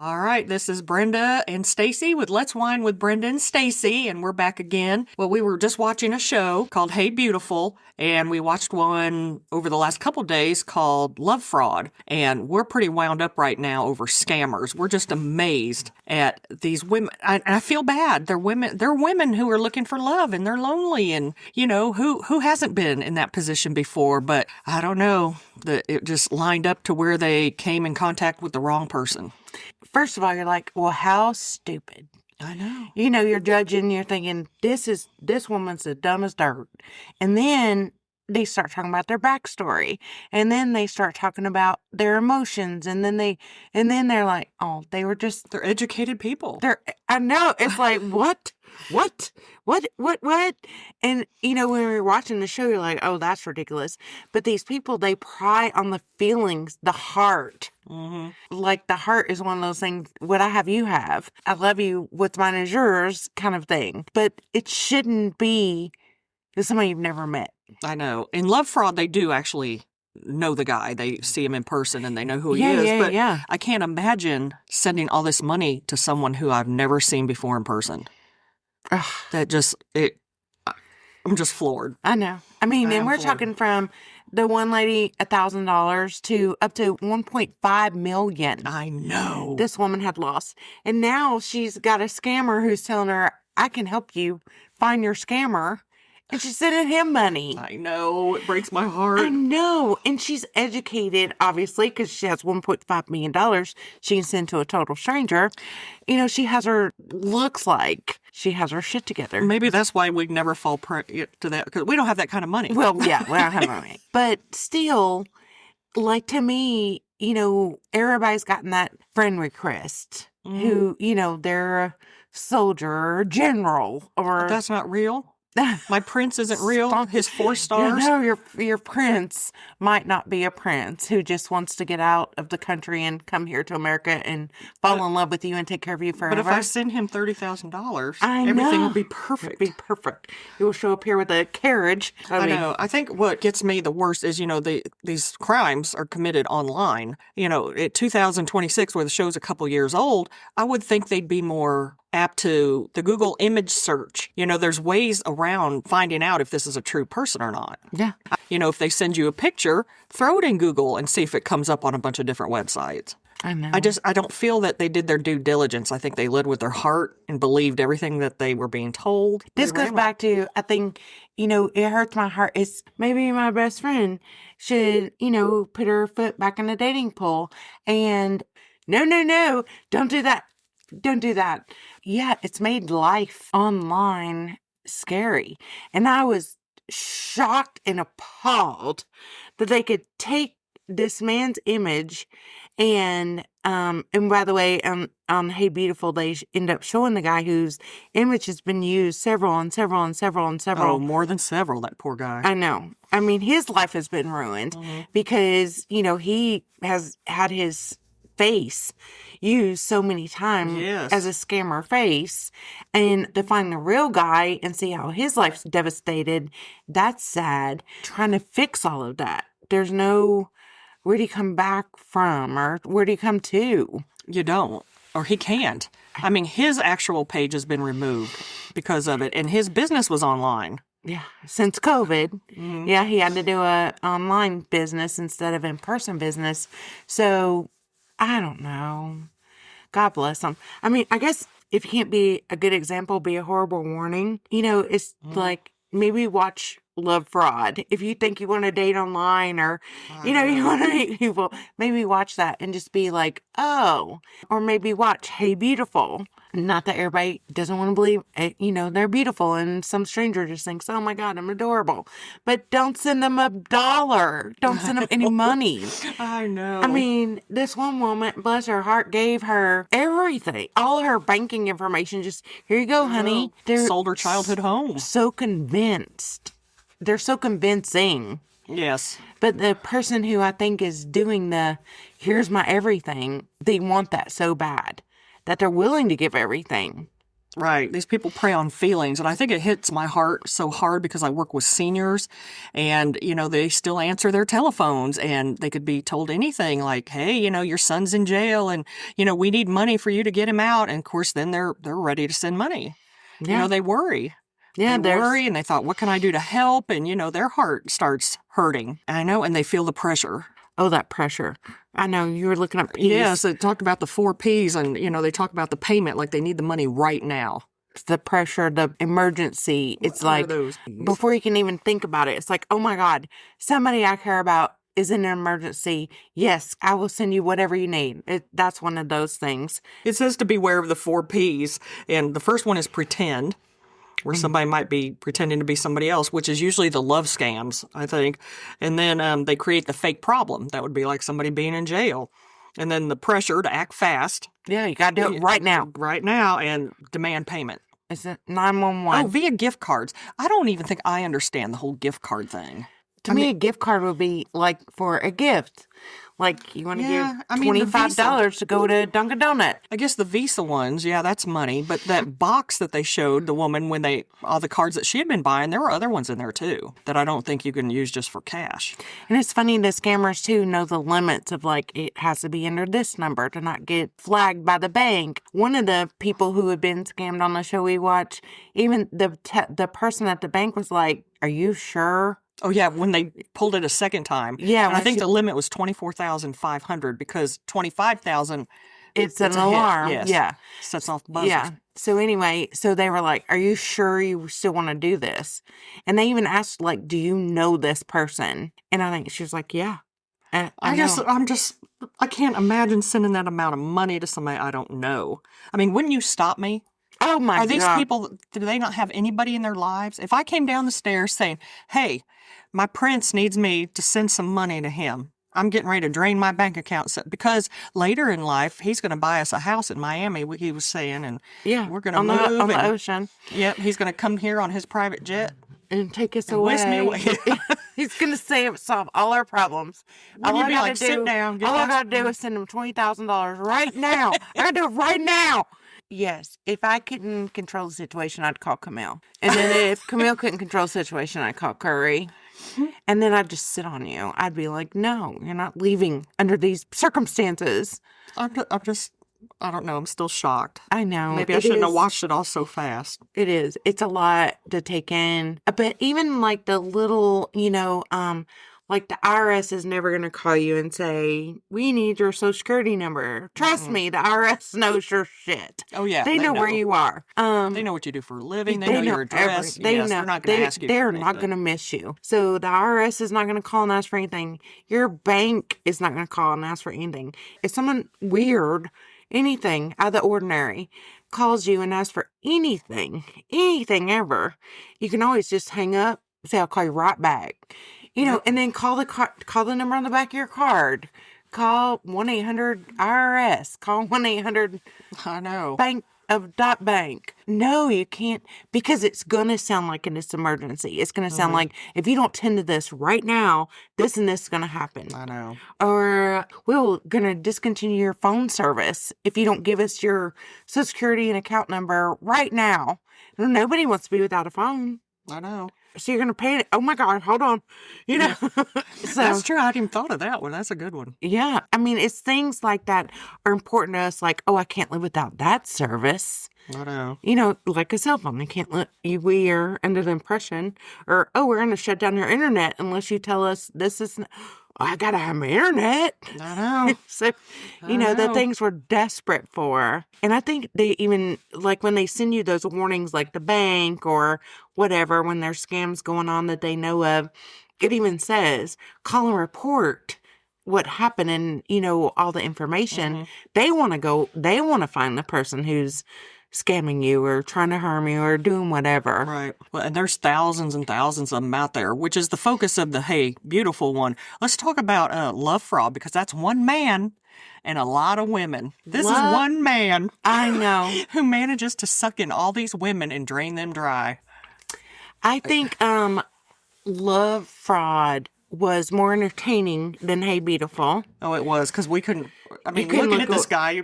All right, this is Brenda and Stacy with Let's Wine with Brenda and Stacy, and we're back again. Well, we were just watching a show called Hey Beautiful, and we watched one over the last couple days called Love Fraud, and we're pretty wound up right now over scammers. We're just amazed at these women. I feel bad. They're women who are looking for love, and they're lonely, and who hasn't been in that position before? But I don't know. It just lined up to where they came in contact with the wrong person. First of all, you're like, well, how stupid. I know. You're judging, you're thinking, this woman's the dumbest dirt. And then they start talking about their backstory. And then they start talking about their emotions. And then they're like, oh, they're educated people. I know. It's like, what? And, when we were watching the show, you're like, oh, that's ridiculous. But these people, they pry on the feelings, the heart. Mm-hmm. Like the heart is one of those things, what I have, you have. I love you, what's mine is yours kind of thing. But it shouldn't be with somebody you've never met. I know. In Love Fraud, they do actually know the guy. They see him in person and they know who he is. But I can't imagine sending all this money to someone who I've never seen before in person. I'm just floored. I know. And we're talking from the one lady $1,000 to up to $1.5 million. I know. This woman had lost. And now she's got a scammer who's telling her, I can help you find your scammer. And she's sending him money. I know. It breaks my heart. I know. And she's educated, obviously, because she has $1.5 million she can send to a total stranger. Looks like she has her shit together. Maybe that's why we never fall to that, because we don't have that kind of money. Well, yeah, we don't have money. But still, like, to me, everybody's gotten that friend request who, they're a soldier or general or... But that's not real. My prince isn't real. His 4 stars. Your prince might not be a prince who just wants to get out of the country and come here to America and fall in love with you and take care of you forever. But if I send him $30,000, everything will be perfect. It'll be perfect. He will show up here with a carriage. I know. I think what gets me the worst is, these crimes are committed online. At 2026, where the show's a couple years old, I would think they'd be more apt to the Google image search. There's ways around finding out if this is a true person or not. Yeah. If they send you a picture, throw it in Google and see if it comes up on a bunch of different websites. I know. I don't feel that they did their due diligence. I think they led with their heart and believed everything that they were being told. This goes back to, I think, it hurts my heart. It's maybe my best friend should, put her foot back in the dating pool and no, don't do that. Don't do that. Yeah, it's made life online scary. And I was shocked and appalled that they could take this man's image and by the way, on Hey Beautiful, they end up showing the guy whose image has been used several. Oh, more than several, that poor guy. I know. His life has been ruined because, he has had his face used so many times as a scammer face, and to find the real guy and see how his life's devastated, that's sad. Trying to fix all of that. There's no where'd he come back from or where'd he come to? You don't. Or he can't. His actual page has been removed because of it, and his business was online. Yeah, since COVID. Mm-hmm. Yeah, he had to do a online business instead of in-person business. So I don't know. God bless them. I guess if you can't be a good example, be a horrible warning. It's like maybe watch Love Fraud. If you think you want to date online or, you want to meet people, maybe watch that and just be like, oh. Or maybe watch Hey Beautiful. Not that everybody doesn't want to believe, they're beautiful and some stranger just thinks, oh my God, I'm adorable. But don't send them $1. Don't send them any money. I know. This one woman, bless her heart, gave her everything. All her banking information, just, here you go, honey. They're sold her childhood home. So convinced. They're so convincing. Yes. But the person who I think is doing here's my everything, they want that so bad that they're willing to give everything Right. These people prey on feelings. And I think it hits my heart so hard because I work with seniors and, they still answer their telephones and they could be told anything like, hey, your son's in jail and, we need money for you to get him out. And of course, then they're ready to send money. Yeah. They worry. Yeah, they worry and they thought, what can I do to help? And, their heart starts hurting. I know. And they feel the pressure. Oh, that pressure. I know you were looking up P's. Yes, it talked about the 4 Ps and, they talk about the payment like they need the money right now. The pressure, the emergency. It's like before you can even think about it, it's like, oh my God, somebody I care about is in an emergency. Yes, I will send you whatever you need. That's one of those things. It says to beware of the 4 Ps. And the first one is pretend, where somebody might be pretending to be somebody else, which is usually the love scams, I think. And then they create the fake problem. That would be like somebody being in jail. And then the pressure to act fast. Yeah, you got to do it right now. Right now, and demand payment. Is it 911? Oh, via gift cards. I don't even think I understand the whole gift card thing. To me, a gift card would be like for a gift. Like you want to give $25 to go to Dunkin' Donut. I guess the Visa ones, yeah, that's money. But that box that they showed the woman when all the cards that she had been buying, there were other ones in there too that I don't think you can use just for cash. And it's funny, the scammers too know the limits of like, it has to be under this number to not get flagged by the bank. One of the people who had been scammed on the show we watched, even the person at the bank was like, are you sure? Oh, yeah, when they pulled it a second time. Yeah. And I think the limit was $24,500 because $25,000 it's an alarm. Yes. Yeah. Sets off buzzers. Yeah. So anyway, so they were like, are you sure you still want to do this? And they even asked, like, do you know this person? And I think she was like, yeah. I can't imagine sending that amount of money to somebody I don't know. I mean, wouldn't you stop me? Oh, my God. Are these people, do they not have anybody in their lives? If I came down the stairs saying, hey, my prince needs me to send some money to him, I'm getting ready to drain my bank account because later in life, he's going to buy us a house in Miami, he was saying, and we're going to move. On the ocean. Yep, he's going to come here on his private jet. And take us away. Whisk me away. He's going to solve all our problems. All I got to sit down. All I got to do is send him $20,000 right now. I got to do it right now. Yes, if I couldn't control the situation, I'd call Camille. And then if Camille couldn't control the situation, I'd call Curry. And then I'd just sit on you. I'd be like, no, you're not leaving under these circumstances. I don't know. I'm still shocked. I know. Maybe I shouldn't have watched it all so fast. It is. It's a lot to take in. But even like the little, like the IRS is never going to call you and say, we need your social security number. Trust me, the IRS knows your shit. Oh, yeah. They know where you are. They know what you do for a living. They know your address. They're not going to ask you. They're not going to miss you. So the IRS is not going to call and ask for anything. Your bank is not going to call and ask for anything. If someone weird, anything out of the ordinary, calls you and asks for anything ever, you can always just hang up, say, I'll call you right back. And then call the number on the back of your card. Call 1-800-IRS. Call 1-800 I know. bank. No, you can't, because it's going to sound like it's an emergency. It's going to sound like, if you don't tend to this right now, this and this is going to happen. I know. Or we're going to discontinue your phone service if you don't give us your Social Security and account number right now. Nobody wants to be without a phone. I know. So you're going to pay it. Oh, my God, hold on. So that's true. I hadn't even thought of that one. That's a good one. Yeah. I mean, it's things like that are important to us. Like, oh, I can't live without that service. I know. Like a cell phone. We are under the impression, or, oh, we're going to shut down your internet unless you tell us this is... I gotta have my internet. I know. So, the things we're desperate for. And I think they even, like when they send you those warnings, like the bank or whatever, when there's scams going on that they know of, it even says, call and report what happened and, all the information. They want to find the person who's scamming you or trying to harm you or doing whatever. Right. Well, and there's thousands and thousands of them out there, which is the focus of the Hey Beautiful one. Let's talk about love fraud, because that's one man and a lot of women. This is one man. I know. Who manages to suck in all these women and drain them dry. I think love fraud was more entertaining than Hey Beautiful. Oh, it was, because we couldn't, looking at this guy...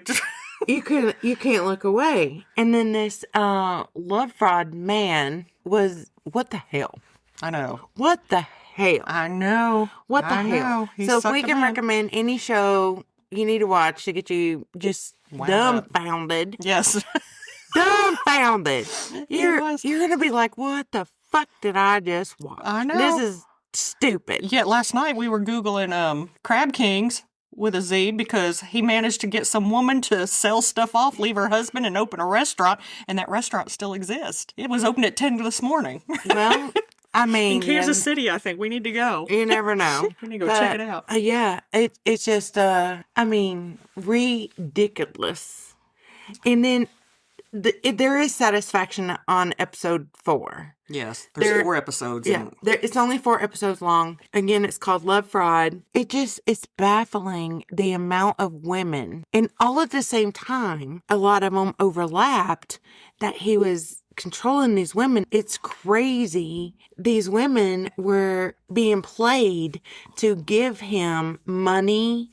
you can't look away. And then this love fraud man was, what the hell? I know. What the hell? I know. What the I hell? know. He So if sucked we him can in. recommend any show you need to watch to get you just Wound up. dumbfounded, Yes. dumbfounded, you're was. gonna be like, what the fuck did I just watch? I know. This is stupid. Yet last night we were Googling Crab Kings with a Z because he managed to get some woman to sell stuff off, leave her husband, and open a restaurant, and that restaurant still exists. It was open at 10 this morning. Well, I mean, In Kansas City, I think. We need to go. you never know. We need to go check it out. Yeah, it's just I mean, ridiculous. And then there is satisfaction on episode 4. Yes. There's There- 4 episodes. Yeah, it's only 4 episodes long. Again, it's called Love Fraud. It's baffling the amount of women, and all at the same time, a lot of them overlapped, that he was controlling these women. It's crazy. These women were being played to give him money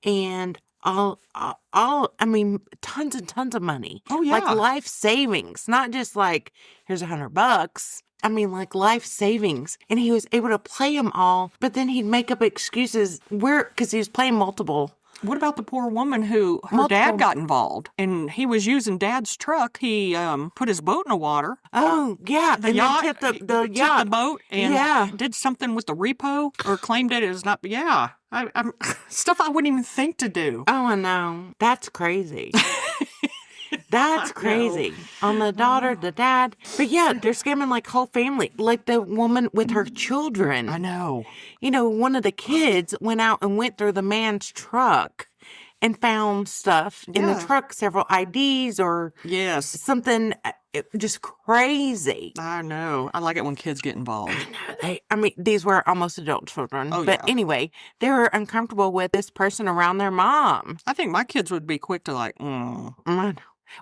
and I mean, tons and tons of money. Oh, yeah. Like life savings, not just like, here's $100. I mean, like life savings. And he was able to play them all, but then he'd make up excuses because he was playing multiple. What about the poor woman who her Multiple. dad got involved and he was using dad's truck? He put his boat in the water. Oh, yeah. The and yacht, then tipped he the tipped yacht. the boat and Yeah. did something with the repo or claimed it as not. Yeah, I'm stuff I wouldn't even think to do. Oh, I know. That's crazy. That's crazy. On the daughter, the dad. But yeah, they're scamming like whole family. Like the woman with her children. I know. You know, one of the kids went out and went through the man's truck and found stuff in the Yeah. truck, several IDs or Yes, something just crazy. I know. I like it when kids get involved. I mean, these were almost adult children. Oh, but yeah. anyway, they were uncomfortable with this person around their mom. I think my kids would be quick to like,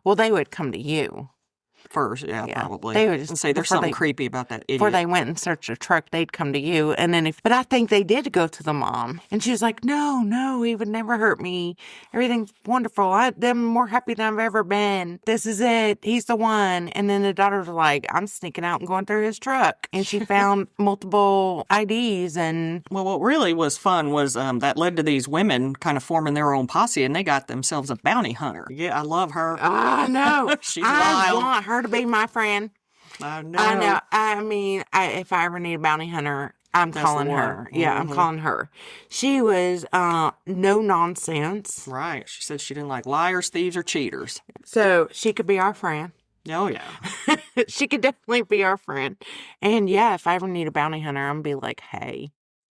Well, they would come to you. first. Yeah, Yeah. probably. They would just- and say there's before something they- creepy about that idiot. Before they went and searched a truck, they'd come to you. And then but I think they did go to the mom. And she was like, no, he would never hurt me. Everything's wonderful. I'm more happy than I've ever been. This is it. He's the one. And then the daughter was like, I'm sneaking out and going through his truck. And she found multiple IDs and Well, what really was fun was that led to these women kind of forming their own posse, and they got themselves a bounty hunter. Yeah, I love her. I know. She's I wild. want her to be my friend. I know. I know. I mean, if I ever need a bounty hunter, I'm That's the calling her. one. Yeah, I'm Mhm. calling her. She was no nonsense. Right. She said she didn't like liars, thieves, or cheaters. So she could be our friend. Oh, yeah. She could definitely be our friend. And yeah, if I ever need a bounty hunter, I'm going to be like, hey.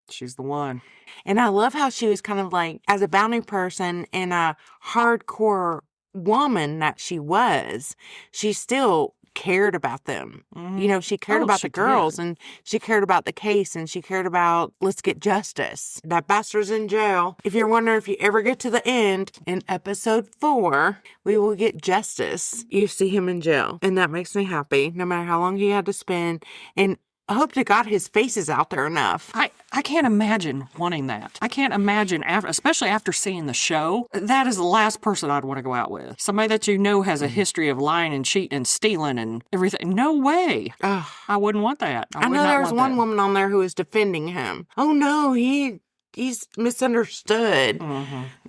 She's the one. And I love how she was kind of like, as a bounty person and a hardcore woman that she was, she still cared about them. You know, she cared Oh, about she the girls did. and she cared about the case and she cared about, let's get justice. That bastard's in jail. If you're wondering if you ever get to the end, in episode 4, we will get justice. You see him in jail. And that makes me happy, no matter how long he had to spend. And I hope to God his face is out there enough. I can't imagine wanting that. I can't imagine, especially after seeing the show, that is the last person I'd want to go out with. Somebody that you know has a history of lying and cheating and stealing and everything. No way. Ugh. I wouldn't want that. I would know not there was want one that. woman on there who was defending him. Oh no, he's misunderstood.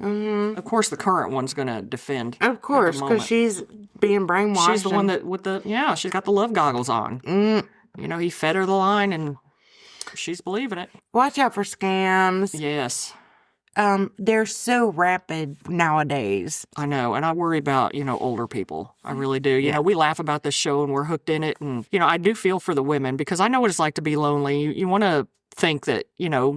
Of course, the current one's going to defend. Of course, moment. because she's being brainwashed. She's the one that she's got the love goggles on. You know, he fed her the line and she's believing it. Watch out for scams. Yes, They're so rapid nowadays. I know. And I worry about, older people. I really do. You know, we laugh about this show and we're hooked in it. And, I do feel for the women because I know what it's like to be lonely. You want to think that,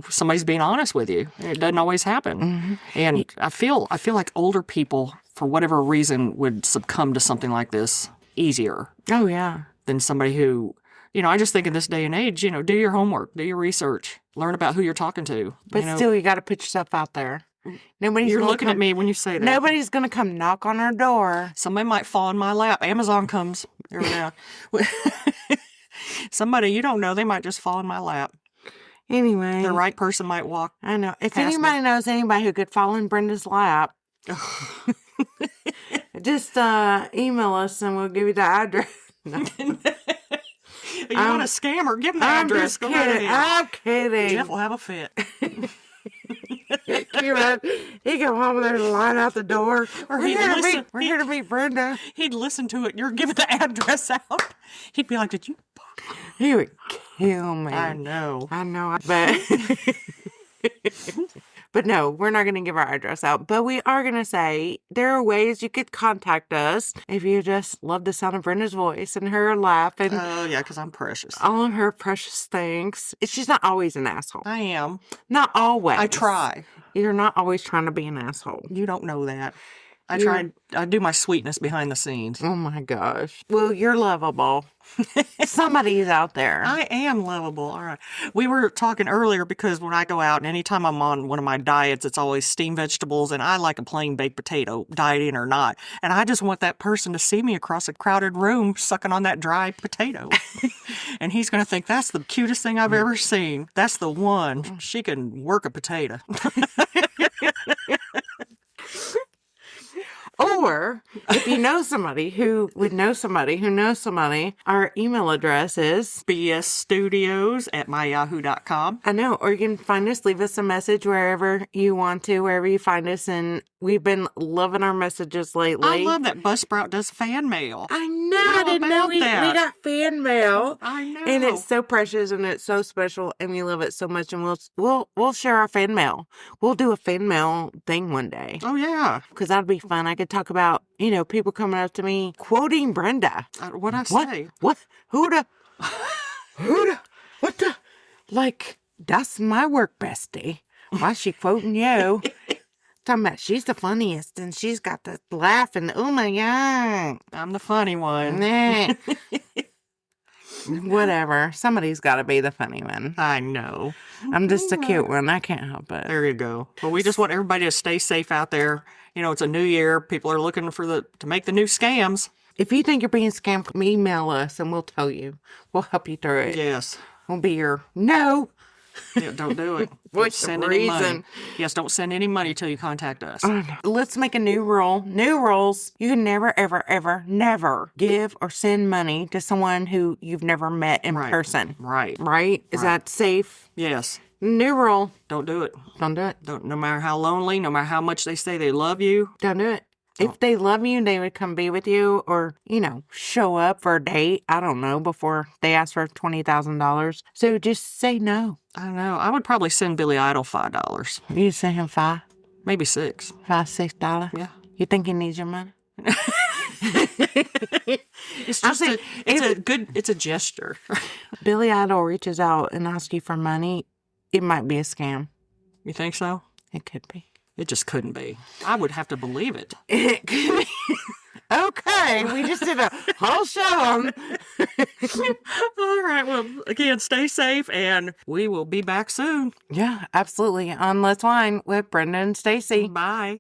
somebody's being honest with you. It doesn't always happen. And I feel like older people, for whatever reason, would succumb to something like this easier Oh yeah. than somebody who, I just think in this day and age, do your homework, do your research, learn about who you're talking to. But still, you got to put yourself out there. Nobody's You're gonna looking at me when you say that. Nobody's gonna come knock on our door. Somebody might fall in my lap. Amazon comes every now. Somebody you don't know, they might just fall in my lap. Anyway, The right person might walk. I know. If past me. anybody knows anybody who could fall in Brenda's lap, Just email us and we'll give you the address. No. You want a scammer? Give him the I'm address. just Go right kidding. ahead. I'm kidding. Jeff will have a fit. He come home and there's a line out the door. Or We're he'd here, to listen- meet, we're here to meet Brenda. He'd listen to it. You're giving the address out. He'd be like, "Did you?" He would kill me. I know. I know. But no, we're not going to give our address out. But we are going to say there are ways you could contact us if you just love the sound of Brenda's voice and her laugh and Oh yeah, because I'm precious. all of her precious things. She's not always an asshole. I am. Not always. I try. You're not always trying to be an asshole. You don't know that. I You're- try. I do my sweetness behind the scenes. Oh my gosh. Well, you're lovable. Somebody's out there. I am lovable. All right. We were talking earlier because when I go out and anytime I'm on one of my diets, it's always steamed vegetables and I like a plain baked potato, dieting or not. And I just want that person to see me across a crowded room sucking on that dry potato. And he's going to think that's the cutest thing I've ever seen. That's the one. She can work a potato. Or if you know somebody who would know somebody who knows somebody, our email address is, bsstudios@myyahoo.com. I know, or you can find us, leave us a message wherever you want to, wherever you find us. And we've been loving our messages lately. I love that Buzzsprout does fan mail. I know. How I didn't know about we that? got fan mail. I know. And it's so precious and it's so special and we love it so much. And we'll share our fan mail. We'll do a fan mail thing one day. Oh, yeah. Because that'd be fun. I could talk about, people coming up to me quoting Brenda. What'd I What? say? What? Who the? What the? Like, that's my work bestie. Why is she quoting you? Talking about she's the funniest and she's got the laugh and oh my God. I'm the funny one. Nah. Whatever. Somebody's got to be the funny one. I know. I'm just a cute one. I can't help it. There you go. Well, we just want everybody to stay safe out there. It's a new year. People are looking to make the new scams. If you think you're being scammed, email us and we'll tell you. We'll help you through it. Yes. We'll be your no. Yeah, don't do it. What's Don't the send any money. reason? Yes, don't send any money till you contact us. Let's make a new rule. New rules. You can never, ever, ever, never give or send money to someone who you've never met in Right. person. Right. Right? Is that safe? Yes. New rule. Don't do it. Don't do it. No matter how lonely, no matter how much they say they love you. Don't do it. If they love you, they would come be with you or, show up for a date. I don't know, before they ask for $20,000. So just say no. I don't know. I would probably send Billy Idol $5. You say him $5, Maybe $6. $6. Yeah. You think he needs your money? It's just think it's a gesture. Billy Idol reaches out and asks you for money, it might be a scam. You think so? It could be. It just couldn't be. I would have to believe it. It could be. Okay, we just did a whole show on. All right. Well, again, stay safe, and we will be back soon. Yeah, absolutely. On Let's Wine with Brenda and Stacy. Bye.